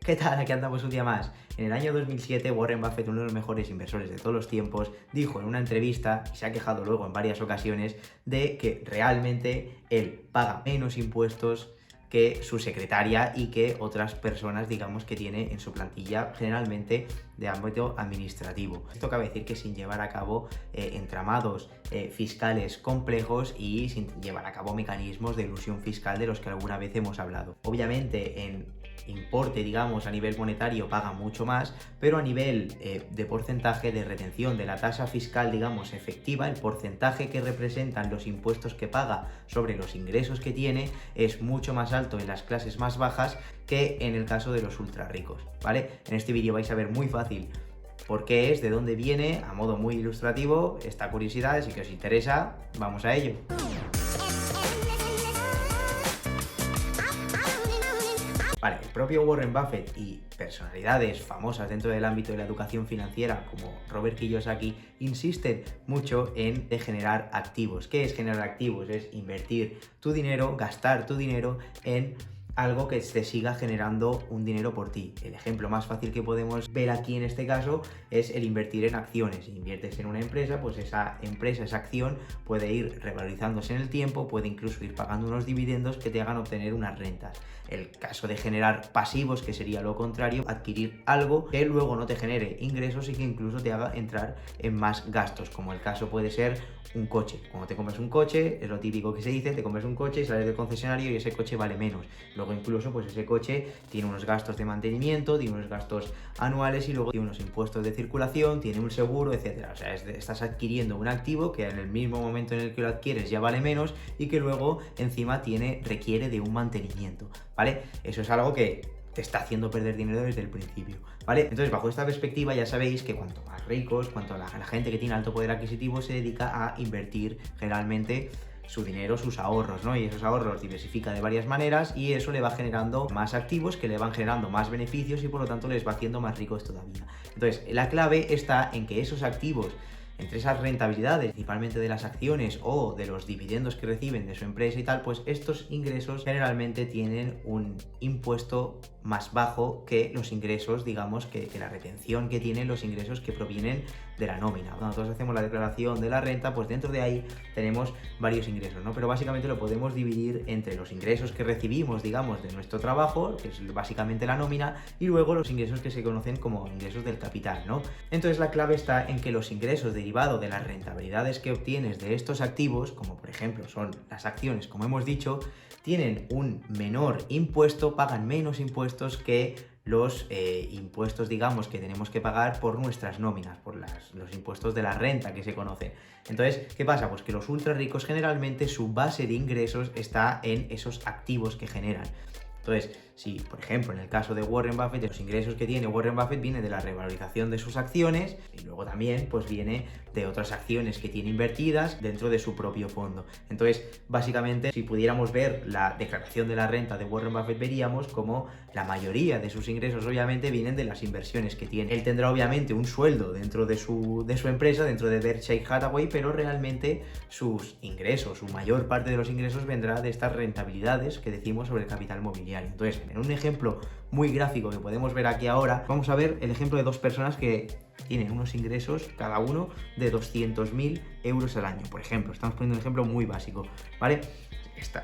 ¿Qué tal? Aquí andamos un día más. En el año 2007, Warren Buffett, uno de los mejores inversores de todos los tiempos, dijo en una entrevista, y se ha quejado luego en varias ocasiones, de que realmente él paga menos impuestos que su secretaria y que otras personas, digamos, que tiene en su plantilla, generalmente de ámbito administrativo. Esto cabe decir que sin llevar a cabo entramados fiscales complejos y sin llevar a cabo mecanismos de elusión fiscal de los que alguna vez hemos hablado. Obviamente, en importe, digamos, a nivel monetario paga mucho más, pero a nivel de porcentaje de retención de la tasa fiscal, digamos, efectiva, el porcentaje que representan los impuestos que paga sobre los ingresos que tiene es mucho más alto en las clases más bajas que en el caso de los ultra ricos, ¿vale? En este vídeo vais a ver muy fácil por qué es, de dónde viene, a modo muy ilustrativo, esta curiosidad, así que os interesa, vamos a ello. Vale, el propio Warren Buffett y personalidades famosas dentro del ámbito de la educación financiera como Robert Kiyosaki insisten mucho en generar activos. ¿Qué es generar activos? Es invertir tu dinero, gastar tu dinero en algo que te siga generando un dinero por ti. El ejemplo más fácil que podemos ver aquí en este caso es el invertir en acciones. Si inviertes en una empresa, pues esa empresa, esa acción puede ir revalorizándose en el tiempo, puede incluso ir pagando unos dividendos que te hagan obtener unas rentas. El caso de generar pasivos, que sería lo contrario, adquirir algo que luego no te genere ingresos y que incluso te haga entrar en más gastos, como el caso puede ser un coche. Cuando te compras un coche, es lo típico que se dice, te compras un coche y sales del concesionario y ese coche vale menos. Luego incluso pues ese coche tiene unos gastos de mantenimiento, tiene unos gastos anuales y luego tiene unos impuestos de circulación, tiene un seguro, etcétera. O sea, estás adquiriendo un activo que en el mismo momento en el que lo adquieres ya vale menos y que luego encima requiere de un mantenimiento, ¿vale? Eso es algo que te está haciendo perder dinero desde el principio, ¿vale? Entonces, bajo esta perspectiva ya sabéis que cuanto más ricos, cuanto a la gente que tiene alto poder adquisitivo se dedica a invertir generalmente su dinero, sus ahorros, ¿no? Y esos ahorros los diversifica de varias maneras y eso le va generando más activos que le van generando más beneficios y por lo tanto les va haciendo más ricos todavía. Entonces, la clave está en que esos activos, entre esas rentabilidades, principalmente de las acciones o de los dividendos que reciben de su empresa y tal, pues estos ingresos generalmente tienen un impuesto más bajo que los ingresos, digamos, que la retención que tienen los ingresos que provienen de la nómina. Cuando nosotros hacemos la declaración de la renta, pues dentro de ahí tenemos varios ingresos, ¿no? Pero básicamente lo podemos dividir entre los ingresos que recibimos, digamos, de nuestro trabajo, que es básicamente la nómina, y luego los ingresos que se conocen como ingresos del capital, ¿no? Entonces la clave está en que los ingresos derivados de las rentabilidades que obtienes de estos activos, como por ejemplo son las acciones, como hemos dicho, tienen un menor impuesto, pagan menos impuestos que los impuestos, digamos, que tenemos que pagar por nuestras nóminas, por los impuestos de la renta que se conocen. Entonces, ¿qué pasa? Pues que los ultra ricos generalmente su base de ingresos está en esos activos que generan. Entonces, si, por ejemplo, en el caso de Warren Buffett, los ingresos que tiene Warren Buffett vienen de la revalorización de sus acciones y luego también pues viene de otras acciones que tiene invertidas dentro de su propio fondo. Entonces, básicamente, si pudiéramos ver la declaración de la renta de Warren Buffett, veríamos como la mayoría de sus ingresos obviamente vienen de las inversiones que tiene. Él tendrá obviamente un sueldo dentro de su empresa, dentro de Berkshire Hathaway, pero realmente sus ingresos, su mayor parte de los ingresos vendrá de estas rentabilidades que decimos sobre el capital mobiliario. Entonces, en un ejemplo muy gráfico que podemos ver aquí ahora, vamos a ver el ejemplo de dos personas que tienen unos ingresos cada uno de 200.000 euros al año. Por ejemplo, estamos poniendo un ejemplo muy básico, ¿vale?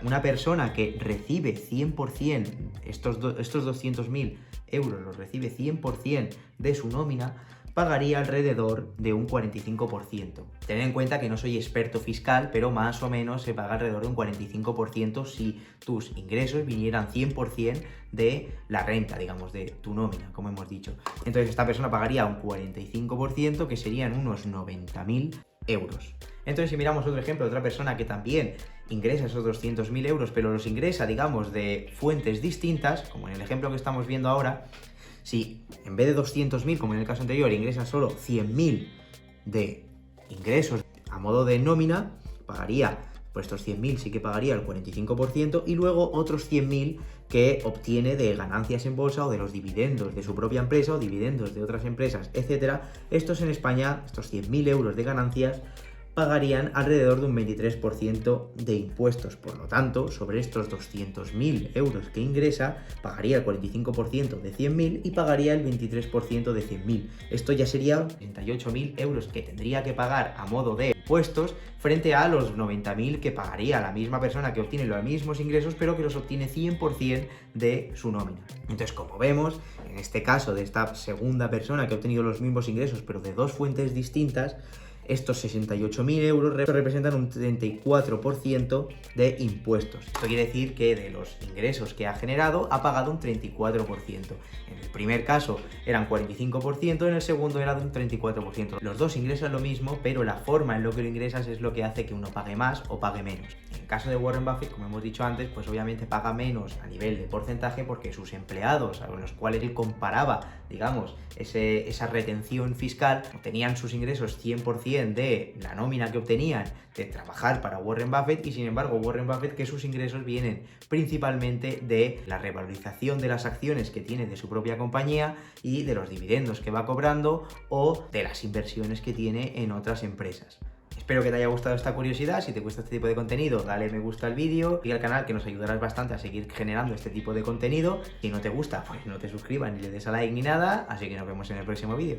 Una persona que recibe 100%, estos 200.000 euros los recibe 100% de su nómina, pagaría alrededor de un 45%. Tened en cuenta que no soy experto fiscal, pero más o menos se paga alrededor de un 45% si tus ingresos vinieran 100% de la renta, digamos, de tu nómina, como hemos dicho. Entonces esta persona pagaría un 45%, que serían unos 90.000 euros. Entonces, si miramos otro ejemplo de otra persona que también ingresa esos 200.000 euros, pero los ingresa, digamos, de fuentes distintas, como en el ejemplo que estamos viendo ahora, si en vez de 200.000, como en el caso anterior, ingresa solo 100.000 de ingresos a modo de nómina, pagaría, por estos 100.000 sí que pagaría el 45% y luego otros 100.000 que obtiene de ganancias en bolsa o de los dividendos de su propia empresa o dividendos de otras empresas, etcétera. Estos en España, estos 100.000 euros de ganancias, pagarían alrededor de un 23% de impuestos. Por lo tanto, sobre estos 200.000 euros que ingresa, pagaría el 45% de 100.000 y pagaría el 23% de 100.000. Esto ya sería 38.000 euros que tendría que pagar a modo de impuestos frente a los 90.000 que pagaría la misma persona que obtiene los mismos ingresos pero que los obtiene 100% de su nómina. Entonces, como vemos, en este caso de esta segunda persona que ha obtenido los mismos ingresos pero de dos fuentes distintas, estos 68.000 euros representan un 34% de impuestos. Esto quiere decir que de los ingresos que ha generado ha pagado un 34%. En el primer caso eran 45%, en el segundo era de un 34%. Los dos ingresan lo mismo, pero la forma en lo que lo ingresas es lo que hace que uno pague más o pague menos. En el caso de Warren Buffett, como hemos dicho antes, pues obviamente paga menos a nivel de porcentaje porque sus empleados, a los cuales él comparaba, digamos, esa retención fiscal, obtenían sus ingresos 100% de la nómina que obtenían de trabajar para Warren Buffett, y sin embargo Warren Buffett, que sus ingresos vienen principalmente de la revalorización de las acciones que tiene de su propia compañía y de los dividendos que va cobrando o de las inversiones que tiene en otras empresas. Espero que te haya gustado esta curiosidad. Si te gusta este tipo de contenido, dale me gusta al vídeo, sigue al canal, que nos ayudarás bastante a seguir generando este tipo de contenido. Si no te gusta, pues no te suscribas ni le des a like ni nada, así que nos vemos en el próximo vídeo.